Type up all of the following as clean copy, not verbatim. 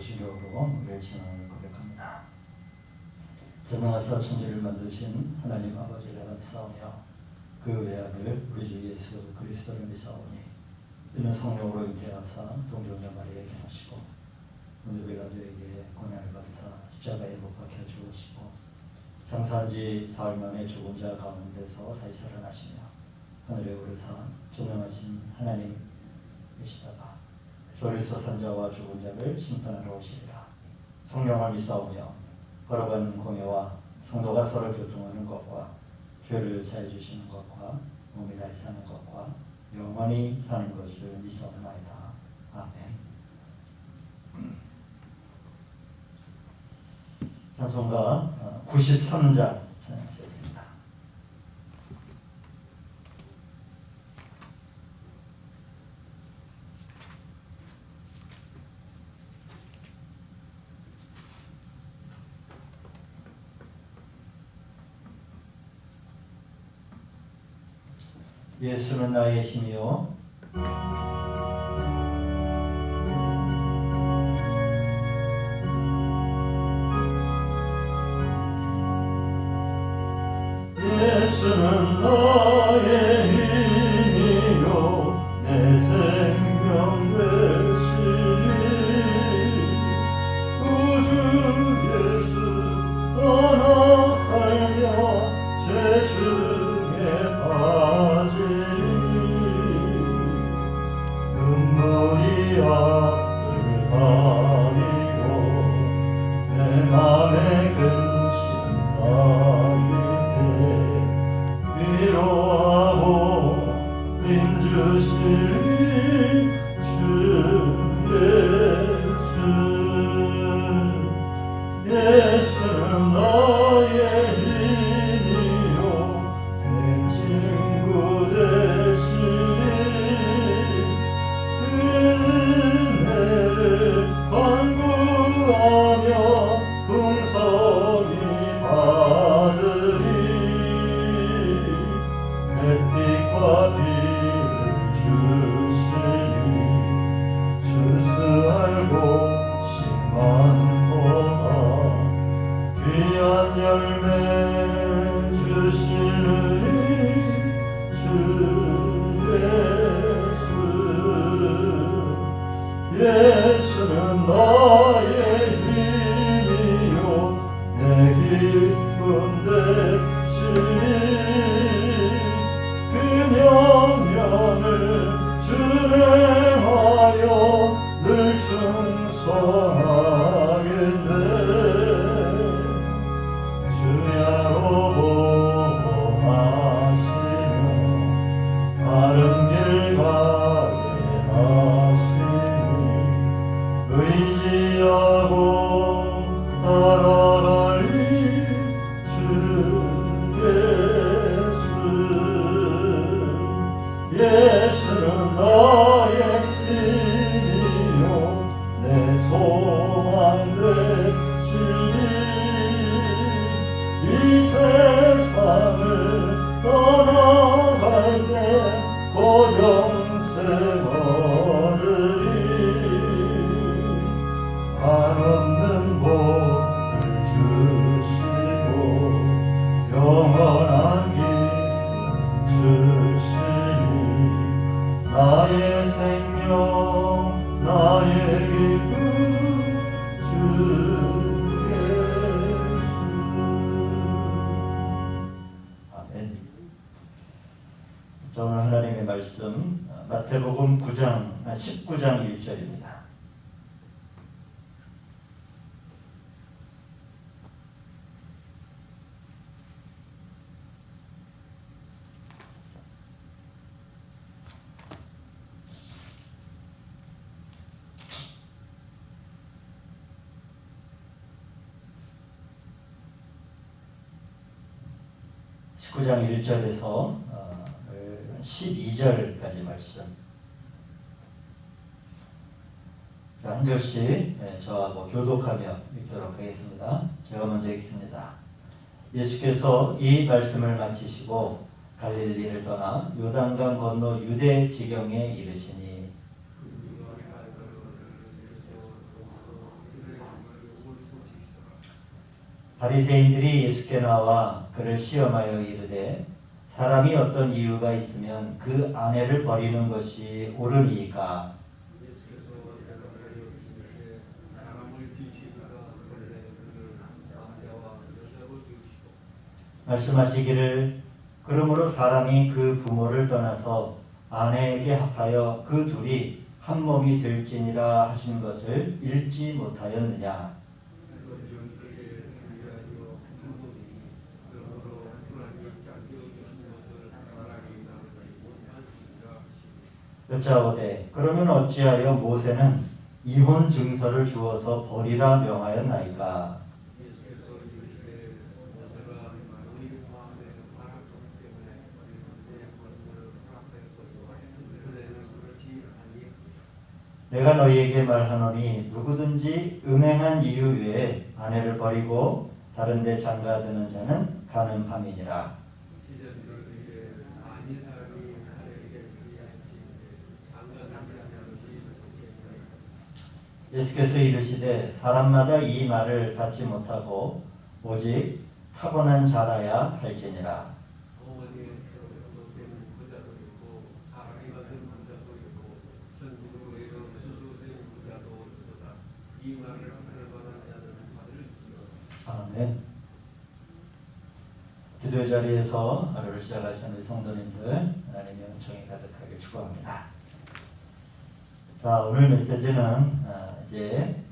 도신교로 우리의 신앙을 고백합니다. 전능하사 천지를 만드신 하나님 아버지를 감사하며 그 외아들 우리 주 예수 그리스도를 믿사오니 이는 성령으로 잉태하사 동정녀 마리아에게 나시고 오늘 빌라도에게 고난을 받으사 십자가에 못 박혀 죽으시고 장사한 지 사흘 만에 죽은 자 가운데서 다시 살아나시며 하늘에 오르사 전능하신 하나님이시다가 저리서 산 자와 죽은 자를 심판하러 오시리라. 성령을 믿사오며 거룩한 공예와 성도가 서로 교통하는 것과 죄를 사해 주시는 것과 몸이 다시 사는 것과 영원히 사는 것을 믿사옵나이다. 아멘. 찬송가 93장 찬양하셨습니다. 예수는 나의 힘이요 예수는 나의 힘이요 내 생명 되시니 우주 예수 떠나 살며 죄 중에 빠지니 눈물이 앞을 가리고 내 맘에 근심 쌓일 위로하고 힘주시니 주 예수 예수는 나의 힘이요 내 친구 되시니 그 은혜를 간구하며 풍성히 받으리 햇빛과 비를 주시니 추수할 곳이 많도다 귀한 열매 주시느니 주 예수 예수는 나의 힘이요 내 기쁨 되시니 명령을 준행하여 늘 충성하겠네 주야로 보호하시며 바른 길 가게 하시니 의지하고 따라가리 주 예수는 나의 힘이요 내 소망 되시니 이 세상을 떠나갈 때 곧 영생 얻으리 한없는 복을 주시고 영원한 기쁨 주시니 나의 생명 나의 기쁨 주 예수 아멘. 자, 오늘 하나님의 말씀 마태복음 19장 1절입니다. (19장 1절에서 12절까지 말씀 한 절씩 저하고 교독하며 읽도록 하겠습니다. 제가 먼저 읽습니다. 예수께서 이 말씀을 마치시고 갈릴리를 떠나 요단강 건너 유대 지경에 이르시니 바리새인들이 예수께 나와 그를 시험하여 이르되 사람이 어떤 이유가 있으면 그 아내를 버리는 것이 옳으니까. 말씀하시기를 그러므로 사람이 그 부모를 떠나서 아내에게 합하여 그 둘이 한 몸이 될지니라 하신 것을 읽지 못하였느냐. 여짜오되 그러면 어찌하여 모세는 이혼 증서를 주어서 버리라 명하였나이까. 내가 너희에게 말하노니 누구든지 음행한 이유 외에 아내를 버리고 다른 데 장가드는 자는 가는 밤이니라. 예수께서 이르시되 사람마다 이 말을 받지 못하고 오직 타고난 자라야 할지니라. 아멘. 기도의 자리에서 하루를 시작하신 우리 성도님들 하나님의 은총이 가득하게 축복합니다. 자, 오늘 메시지는 이제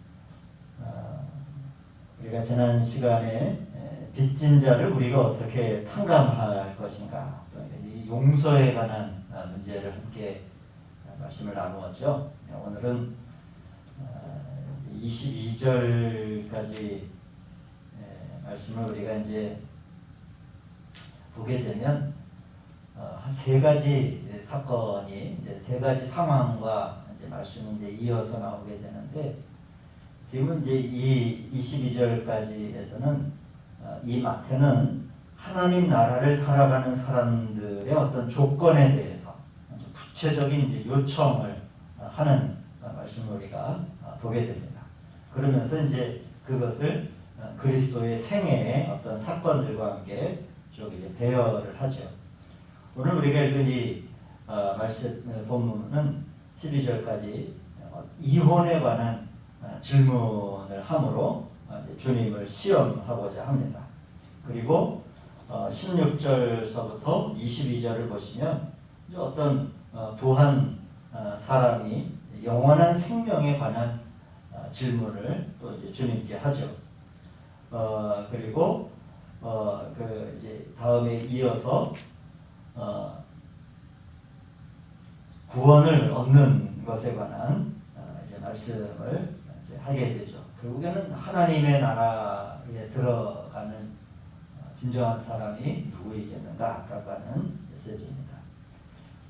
우리가 지난 시간에 빚진 자를 우리가 어떻게 탕감할 것인가, 또 이 용서에 관한 문제를 함께 말씀을 나누었죠. 오늘은 22절까지 말씀을 우리가 이제 보게 되면 한 세 가지 사건이 이제 세 가지 상황과 이제 말씀이 이제 이어서 나오게 되는데, 지금 이제 이 22절까지에서는 이 마태는 하나님 나라를 살아가는 사람들의 어떤 조건에 대해서 구체적인 이제 요청을 하는 말씀을 우리가 보게 됩니다. 그러면서 이제 그것을 그리스도의 생애의 어떤 사건들과 함께 쭉 이제 배열을 하죠. 오늘 우리가 읽은 이 말씀 본문은 12절까지 이혼에 관한 질문을 함으로 주님을 시험하고자 합니다. 그리고 16절서부터 22절을 보시면 어떤 부한 사람이 영원한 생명에 관한 질문을 또 이제 주님께 하죠. 그리고 그 이제 다음에 이어서 구원을 얻는 것에 관한 이제 말씀을 이제 하게 되죠. 결국에는 하나님의 나라에 들어가는 진정한 사람이 누구이겠는가라고 하는 메시지입니다.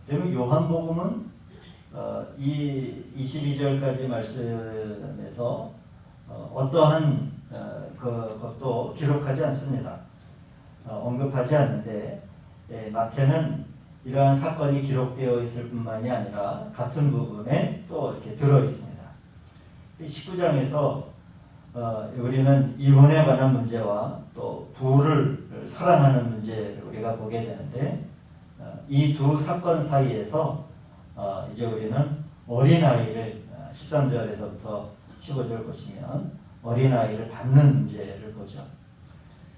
지금 요한복음은 이 22절까지 말씀에서 어떠한 그것도 기록하지 않습니다. 언급하지 않는데, 마태는 이러한 사건이 기록되어 있을 뿐만이 아니라 같은 부분에 또 이렇게 들어 있습니다. 19장에서 우리는 이혼에 관한 문제와 또 부를 사랑하는 문제를 우리가 보게 되는데, 이 두 사건 사이에서 이제 우리는 어린아이를 13절에서부터 15절 보시면 어린아이를 받는 문제를 보죠.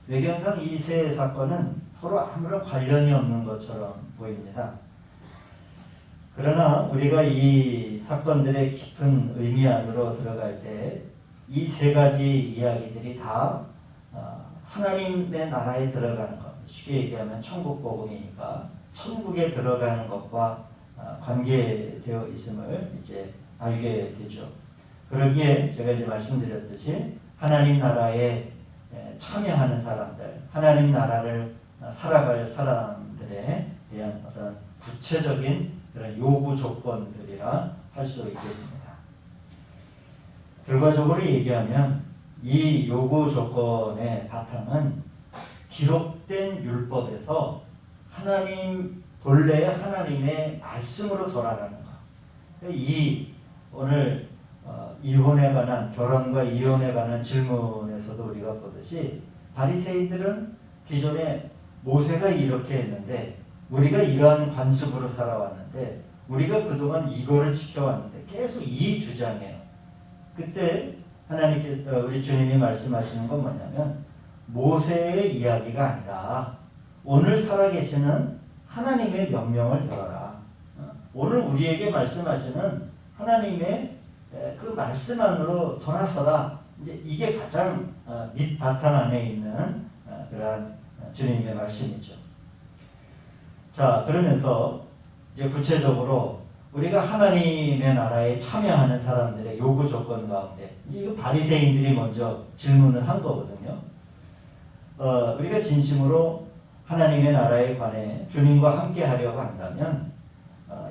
외견상 이 세 사건은 서로 아무런 관련이 없는 것처럼 보입니다. 그러나 우리가 이 사건들의 깊은 의미 안으로 들어갈 때 이 세 가지 이야기들이 다 하나님의 나라에 들어가는 것, 쉽게 얘기하면 천국 복음이니까 천국에 들어가는 것과 관계되어 있음을 이제 알게 되죠. 그러기에 제가 이제 말씀드렸듯이 하나님 나라에 참여하는 사람들, 하나님 나라를 살아갈 사람들에 대한 어떤 구체적인 그런 요구 조건들이라 할 수 있겠습니다. 결과적으로 얘기하면 이 요구 조건의 바탕은 기록된 율법에서 하나님 본래의 하나님의 말씀으로 돌아가는 것. 이 오늘 이혼에 관한, 결혼과 이혼에 관한 질문에서도 우리가 보듯이 바리새인들은 기존에 모세가 이렇게 했는데 우리가 이러한 관습으로 살아왔는데 우리가 그동안 이거를 지켜왔는데 계속 이 주장이에요. 그때 하나님께 우리 주님이 말씀하시는 건 뭐냐면 모세의 이야기가 아니라 오늘 살아계시는 하나님의 명령을 들어라. 오늘 우리에게 말씀하시는 하나님의 그 말씀 안으로 돌아서라. 이제 이게 가장 밑바탕 안에 있는 그러한 주님의 말씀이죠. 자, 그러면서 이제 구체적으로 우리가 하나님의 나라에 참여하는 사람들의 요구 조건 가운데 이제 이거 바리새인들이 먼저 질문을 한 거거든요. 우리가 진심으로 하나님의 나라에 관해 주님과 함께 하려고 한다면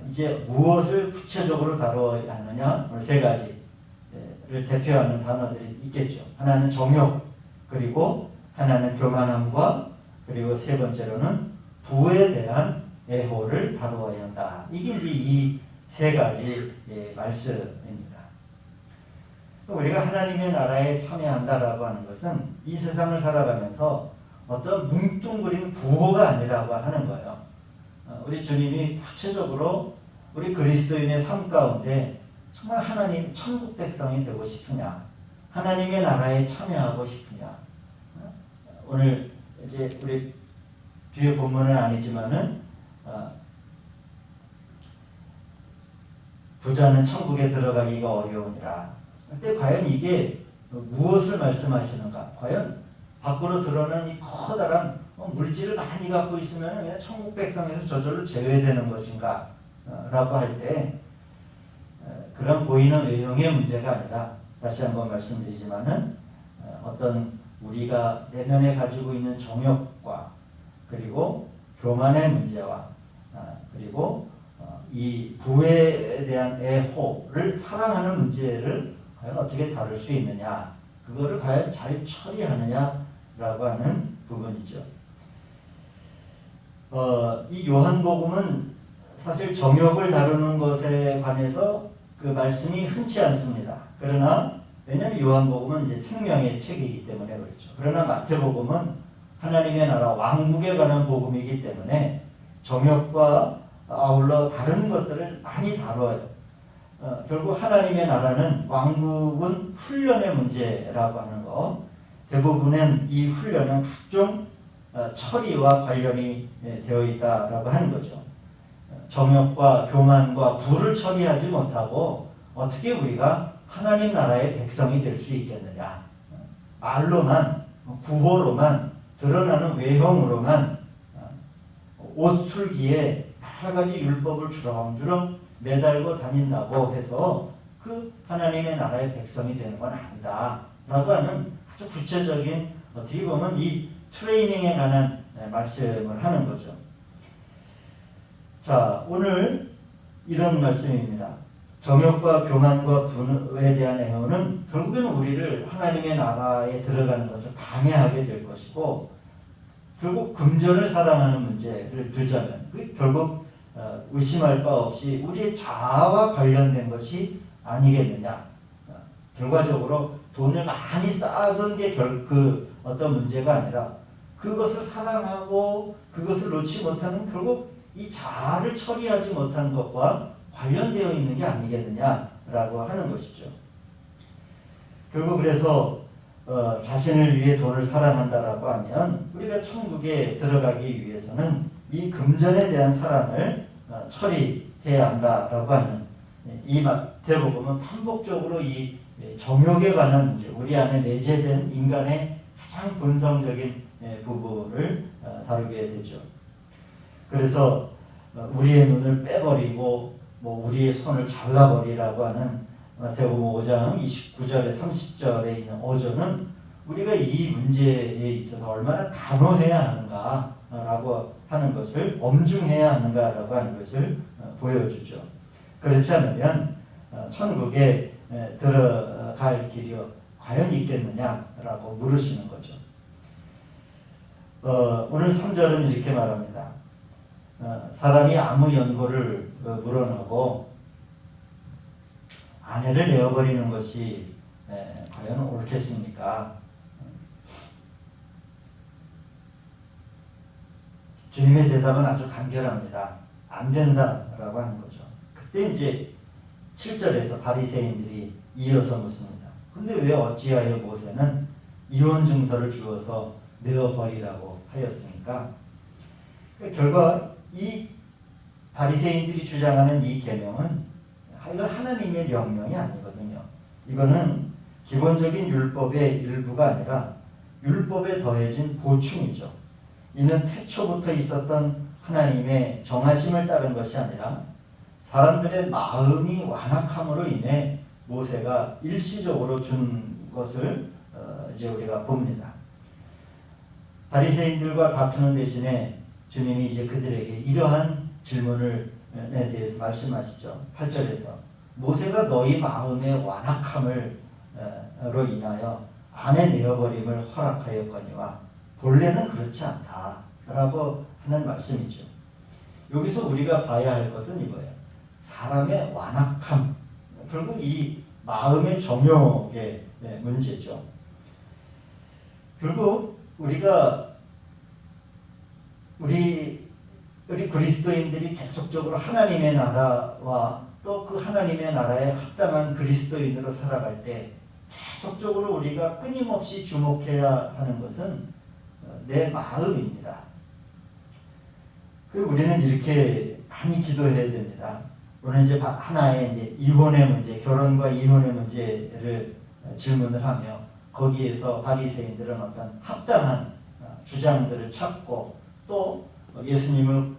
이제 무엇을 구체적으로 다뤄야 하느냐? 오늘 세 가지를 대표하는 단어들이 있겠죠. 하나는 정욕, 그리고 하나는 교만함과 그리고 세 번째로는 부에 대한 애호를 다루어야 한다. 이게 이제 이 세 가지 말씀입니다. 우리가 하나님의 나라에 참여한다라고 하는 것은 이 세상을 살아가면서 어떤 뭉뚱그린 구호가 아니라고 하는 거예요. 우리 주님이 구체적으로 우리 그리스도인의 삶 가운데 정말 하나님 천국 백성이 되고 싶으냐, 하나님의 나라에 참여하고 싶으냐. 오늘 이제 우리 뒤에 본문은 아니지만은 부자는 천국에 들어가기가 어려우니라. 근데 과연 이게 무엇을 말씀하시는가? 과연 밖으로 드러난 이 커다란 물질을 많이 갖고 있으면 그냥 천국 백성에서 저절로 제외되는 것인가? 라고 할 때 그런 보이는 외형의 문제가 아니라 다시 한번 말씀드리지만은 어떤 우리가 내면에 가지고 있는 정욕과 그리고 교만의 문제와 그리고 이 부에 대한 애호를 사랑하는 문제를 과연 어떻게 다룰 수 있느냐, 그거를 과연 잘 처리하느냐라고 하는 부분이죠. 이 요한복음은 사실 정욕을 다루는 것에 관해서 그 말씀이 흔치 않습니다. 그러나 왜냐하면 요한복음은 이제 생명의 책이기 때문에 그렇죠. 그러나 마태복음은 하나님의 나라 왕국에 관한 복음이기 때문에 정욕과 아울러 다른 것들을 많이 다뤄요. 결국 하나님의 나라는 왕국은 훈련의 문제라고 하는 거, 대부분은 이 훈련은 각종 처리와 관련이 되어 있다라고 하는 거죠. 정욕과 교만과 부를 처리하지 못하고 어떻게 우리가 하나님 나라의 백성이 될 수 있겠느냐. 말로만, 구호로만, 드러나는 외형으로만 옷술기에 여러 가지 율법을 주렁주렁 매달고 다닌다고 해서 그 하나님의 나라의 백성이 되는 건 아니다 라고 하는 아주 구체적인 어떻게 보면 이 트레이닝에 관한 말씀을 하는 거죠. 자, 오늘 이런 말씀입니다. 정욕과 교만과 분에 대한 애호는 결국에는 우리를 하나님의 나라에 들어가는 것을 방해하게 될 것이고, 결국 금전을 사랑하는 문제를 들자면 결국 의심할 바 없이 우리의 자아와 관련된 것이 아니겠느냐. 결과적으로 돈을 많이 쌓아둔 게 그 어떤 문제가 아니라 그것을 사랑하고 그것을 놓지 못하는 결국 이 자아를 처리하지 못한 것과 관련되어 있는 게 아니겠느냐라고 하는 것이죠. 결국 그래서 자신을 위해 돈을 사랑한다라고 하면 우리가 천국에 들어가기 위해서는 이 금전에 대한 사랑을 처리해야 한다라고 하는 이 마태복음은 반복적으로 이 정욕에 관한 문제, 우리 안에 내재된 인간의 가장 본성적인 부분을 다루게 되죠. 그래서 우리의 눈을 빼버리고 우리의 손을 잘라버리라고 하는 마태복음 5장 29절에 30절에 있는 어조는 우리가 이 문제에 있어서 얼마나 단호해야 하는가라고 하는 것을, 엄중해야 하는가라고 하는 것을 보여주죠. 그렇지 않으면 천국에 들어갈 길이 과연 있겠느냐라고 물으시는 거죠. 오늘 3절은 이렇게 말합니다. 사람이 아무 연고를 물어내고 아내를 내어버리는 것이 과연 옳겠습니까? 주님의 대답은 아주 간결합니다. 안 된다라고 하는 거죠. 그때 이제 7절에서 바리새인들이 이어서 묻습니다. 근데 왜 어찌하여 모세는 이혼 증서를 주어서 내어버리라고 하였습니까? 결과 이 바리새인들이 주장하는 이 계명은 이거 하나님의 명령이 아니거든요. 이거는 기본적인 율법의 일부가 아니라 율법에 더해진 보충이죠. 이는 태초부터 있었던 하나님의 정하심을 따른 것이 아니라 사람들의 마음이 완악함으로 인해 모세가 일시적으로 준 것을 이제 우리가 봅니다. 바리새인들과 다투는 대신에 주님이 이제 그들에게 이러한 질문에 대해서 말씀하시죠. 8절에서 모세가 너희 마음의 완악함으로 인하여 아내 내어버림을 허락하였거니와 본래는 그렇지 않다라고 하는 말씀이죠. 여기서 우리가 봐야 할 것은 이거예요. 사람의 완악함, 결국 이 마음의 정욕의 문제죠. 결국 우리 그리스도인들이 계속적으로 하나님의 나라와 또 그 하나님의 나라에 합당한 그리스도인으로 살아갈 때 계속적으로 우리가 끊임없이 주목해야 하는 것은 내 마음입니다. 그리고 우리는 이렇게 많이 기도해야 됩니다. 오늘 이제 하나의 이제 이혼의 문제, 결혼과 이혼의 문제를 질문을 하며 거기에서 바리새인들은 어떤 합당한 주장들을 찾고 또 예수님을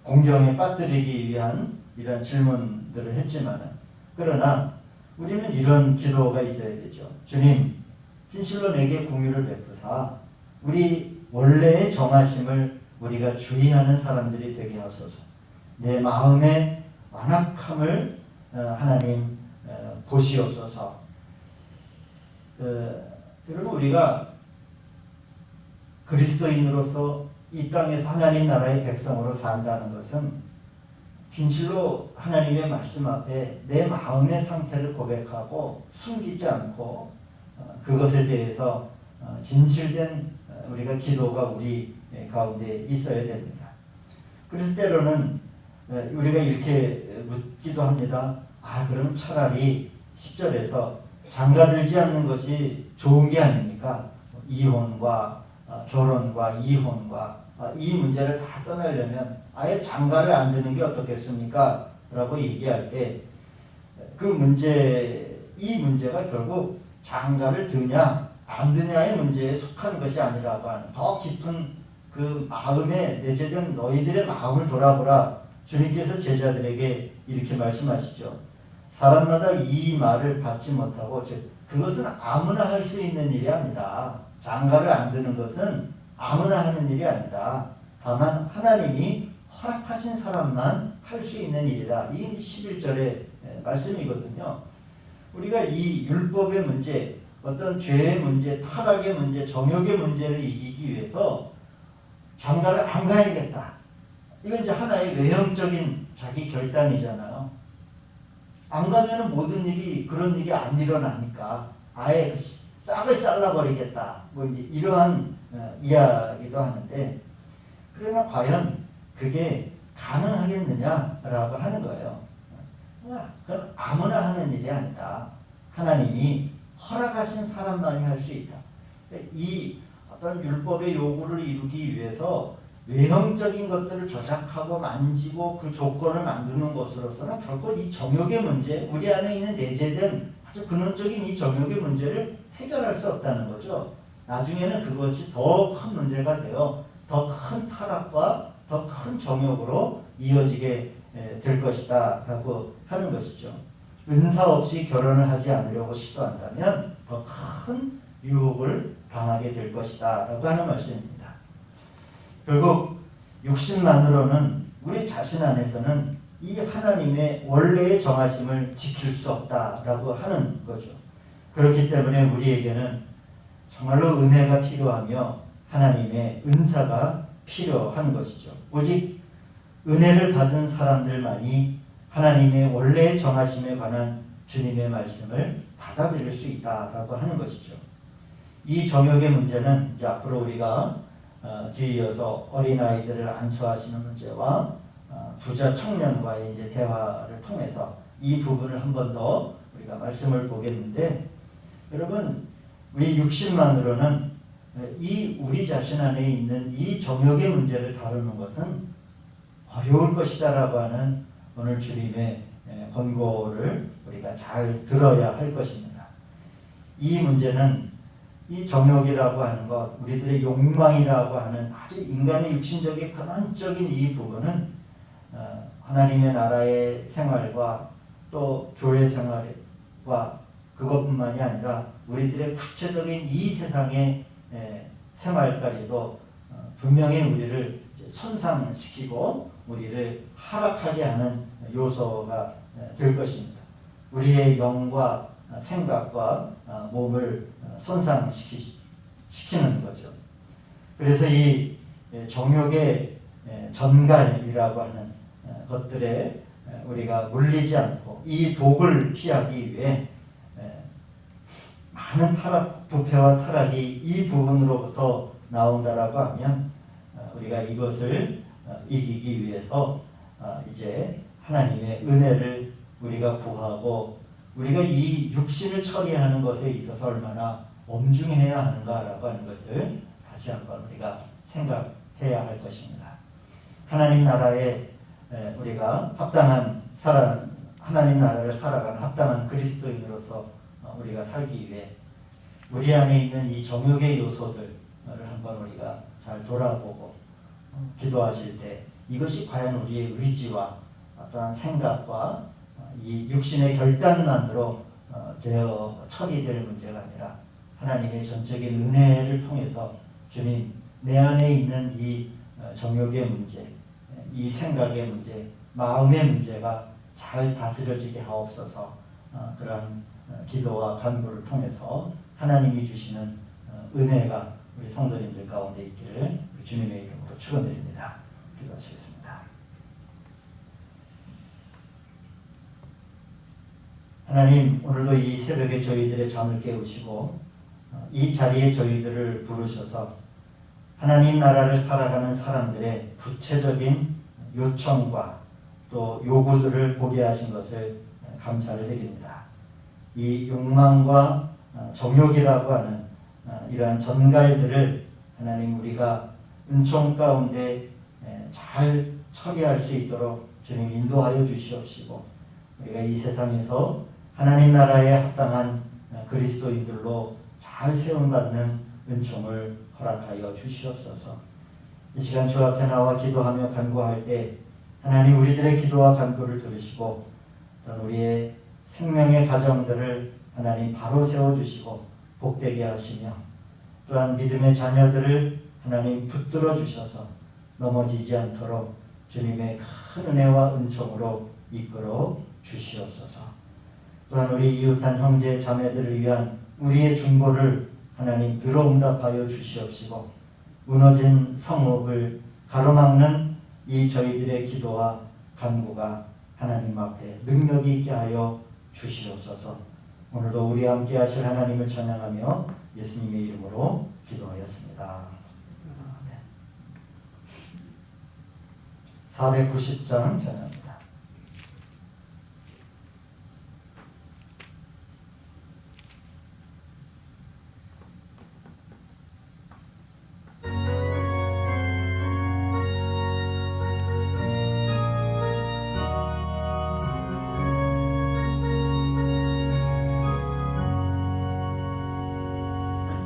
공경에 빠뜨리기 위한 이런 질문들을 했지만 그러나 우리는 이런 기도가 있어야 되죠. 주님, 진실로 내게 긍휼을 베푸사 우리 원래의 정하심을 우리가 주의하는 사람들이 되게 하소서. 내 마음의 완악함을 하나님 보시옵소서. 여러분 우리가 그리스도인으로서 이 땅에서 하나님 나라의 백성으로 산다는 것은 진실로 하나님의 말씀 앞에 내 마음의 상태를 고백하고 숨기지 않고 그것에 대해서 진실된 우리가 기도가 우리 가운데 있어야 됩니다. 그래서 때로는 우리가 이렇게 묻기도 합니다. 그러면 차라리 10절에서 장가들지 않는 것이 좋은 게 아닙니까? 이혼과 결혼과 이혼과 이 문제를 다 떠나려면 아예 장가를 안 드는 게 어떻겠습니까? 라고 얘기할 때 이 문제가 결국 장가를 드냐 안 드냐의 문제에 속한 것이 아니라고 하는 더 깊은 그 마음에 내재된 너희들의 마음을 돌아보라. 주님께서 제자들에게 이렇게 말씀하시죠. 사람마다 이 말을 받지 못하고 그것은 아무나 할 수 있는 일이 아니다. 장가를 안 드는 것은 아무나 하는 일이 아니다. 다만 하나님이 허락하신 사람만 할 수 있는 일이다. 이게 11절의 말씀이거든요. 우리가 이 율법의 문제, 어떤 죄의 문제, 타락의 문제, 정욕의 문제를 이기기 위해서 장가를 안 가야겠다. 이건 이제 하나의 외형적인 자기 결단이잖아요. 안 가면은 모든 일이 그런 일이 안 일어나니까 아예 싹을 잘라버리겠다. 뭐 이제 이러한 이야기도 하는데 그러나 과연 그게 가능하겠느냐라고 하는 거예요. 그건 아무나 하는 일이 아니다. 하나님이 허락하신 사람만이 할 수 있다. 이 어떤 율법의 요구를 이루기 위해서 외형적인 것들을 조작하고 만지고 그 조건을 만드는 것으로서는 결코 이 정욕의 문제, 우리 안에 있는 내재된 아주 근원적인 이 정욕의 문제를 해결할 수 없다는 거죠. 나중에는 그것이 더 큰 문제가 되어 더 큰 타락과 더 큰 정욕으로 이어지게 될 것이다 라고 하는 것이죠. 은사 없이 결혼을 하지 않으려고 시도한다면 더 큰 유혹을 당하게 될 것이다 라고 하는 말씀입니다. 결국 육신만으로는 우리 자신 안에서는 이 하나님의 원래의 정하심을 지킬 수 없다라고 하는 거죠. 그렇기 때문에 우리에게는 정말로 은혜가 필요하며 하나님의 은사가 필요한 것이죠. 오직 은혜를 받은 사람들만이 하나님의 원래의 정하심에 관한 주님의 말씀을 받아들일 수 있다라고 하는 것이죠. 이 정욕의 문제는 이제 앞으로 우리가 뒤이어서 어린아이들을 안수하시는 문제와 부자 청년과의 이제 대화를 통해서 이 부분을 한 번 더 우리가 말씀을 보겠는데, 여러분, 우리 육신만으로는 이 우리 자신 안에 있는 이 정욕의 문제를 다루는 것은 어려울 것이다라고 하는 오늘 주님의 권고를 우리가 잘 들어야 할 것입니다. 이 문제는, 이 정욕이라고 하는 것, 우리들의 욕망이라고 하는 아주 인간의 육신적인 근원적인 이 부분은 하나님의 나라의 생활과 또 교회 생활과 그것뿐만이 아니라 우리들의 구체적인 이 세상의 생활까지도 분명히 우리를 손상시키고 우리를 하락하게 하는 요소가 될 것입니다. 우리의 영과 생각과 몸을 손상시키는 거죠. 그래서 이 정욕의 전갈이라고 하는 것들에 우리가 물리지 않고 이 독을 피하기 위해 많은 부패와 타락이 이 부분으로부터 나온다라고 하면 우리가 이것을 이기기 위해서 이제 하나님의 은혜를 우리가 구하고 우리가 이 육신을 처리하는 것에 있어서 얼마나 엄중해야 하는가라고 하는 것을 다시 한번 우리가 생각해야 할 것입니다. 하나님 나라에 우리가 합당한 하나님 나라를 살아가는 합당한 그리스도인으로서 우리가 살기 위해 우리 안에 있는 이 정욕의 요소들을 한번 우리가 잘 돌아보고 기도하실 때 이것이 과연 우리의 의지와 어떠한 생각과 이 육신의 결단만으로 되어 처리될 문제가 아니라 하나님의 전적인 은혜를 통해서 주님, 내 안에 있는 이 정욕의 문제, 이 생각의 문제, 마음의 문제가 잘 다스려지게 하옵소서. 그러한 기도와 간구를 통해서 하나님이 주시는 은혜가 우리 성도님들 가운데 있기를 주님의 이름으로 축원드립니다. 기도하시겠습니다. 하나님, 오늘도 이 새벽에 저희들의 잠을 깨우시고 이 자리에 저희들을 부르셔서 하나님 나라를 살아가는 사람들의 구체적인 요청과 또 요구들을 보게 하신 것을 감사를 드립니다. 이 욕망과 정욕이라고 하는 이러한 전갈들을 하나님 우리가 은총 가운데 잘 처리할 수 있도록 주님 인도하여 주시옵시고, 우리가 이 세상에서 하나님 나라에 합당한 그리스도인들로 잘 세움받는 은총을 허락하여 주시옵소서. 이 시간 주 앞에 나와 기도하며 간구할 때 하나님 우리들의 기도와 간구를 들으시고 또한 우리의 생명의 가정들을 하나님 바로 세워주시고 복되게 하시며, 또한 믿음의 자녀들을 하나님 붙들어 주셔서 넘어지지 않도록 주님의 큰 은혜와 은총으로 이끌어 주시옵소서. 또한 우리 이웃한 형제 자매들을 위한 우리의 중보를 하나님 들어응답하여 주시옵시고, 무너진 성읍을 가로막는 이 저희들의 기도와 간구가 하나님 앞에 능력이 있게 하여 주시옵소서. 오늘도 우리와 함께 하실 하나님을 찬양하며 예수님의 이름으로 기도하였습니다. 490장 찬양합니다.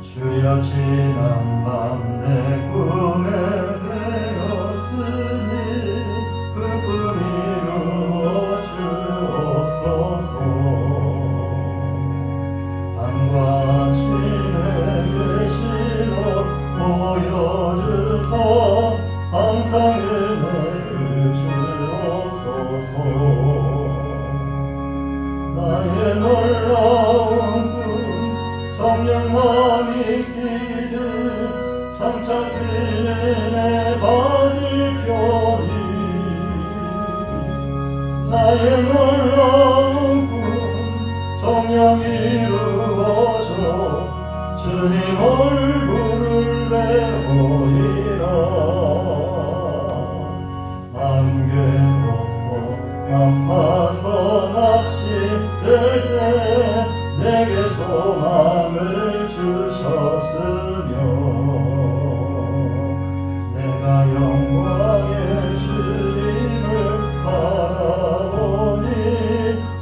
주여 지난 밤 내 꿈에 되었으니 그 꿈 이루어 주옵소서. 밤과 아침에 계시로 보여주소. 항상 은혜를 주옵소서. 나의 놀라운 꿈 성령함 있기를 장차 그 은혜 받을 편이. 나의 놀라운 꿈 성령 이루어져 주님 얼굴을 배우리라. 맘 괴롭고 아파서 낯이 들 때 내게 소망을 주셨으며 내가 영광의 주님을 바라보니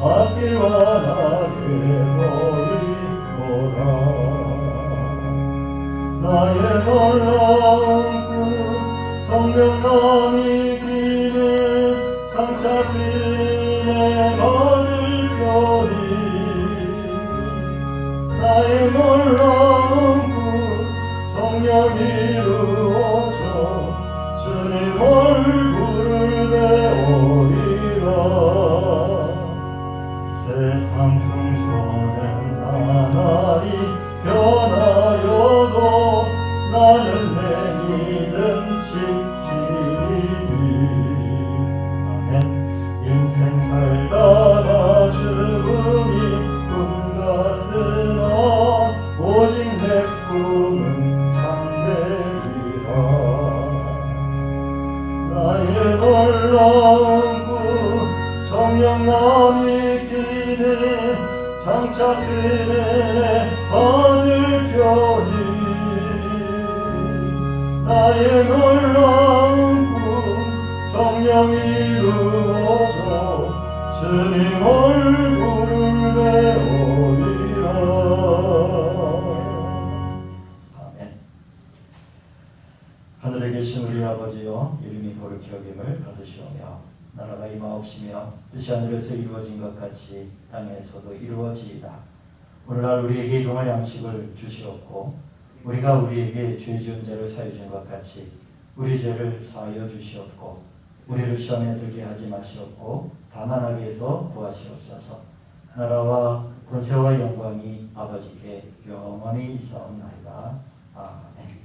앞길과 나게 보이도다. 나의 놀라운 꿈 성령 남이 길을 장차 그네 거들 편이 나의 놀라운 꿈 성령 이루어져 주님 얼굴을 배우리라. 세상 풍조는 나날이 변하여도 나는 내 믿음 지키리니. 아멘. 인생 살다가 죽음이 꿈 같으나 오직 내 꿈은 참되리라. 나의 놀라운 꿈 성령 남이 끼네 장차 그네 하늘 편이 나의 놀라운 꿈 성령 이루어져 주님 얼굴을 배우리라. 아멘. 하늘에 계신 우리 아버지여 이름이 거룩히 여김을 받으시오며 나라가 임하옵시며 뜻이 하늘에서 이루어진 것 같이 땅에서도 이루어지이다. 오늘날 우리에게 일용할 양식을 주시옵고 우리가 우리에게 죄 지은 자를 사해 준 것 같이 우리 죄를 사하여 주시옵고 우리를 시험에 들게 하지 마시옵고 다만 악에서 구하시옵소서. 나라와 권세와 영광이 아버지께 영원히 있사옵나이다. 아멘.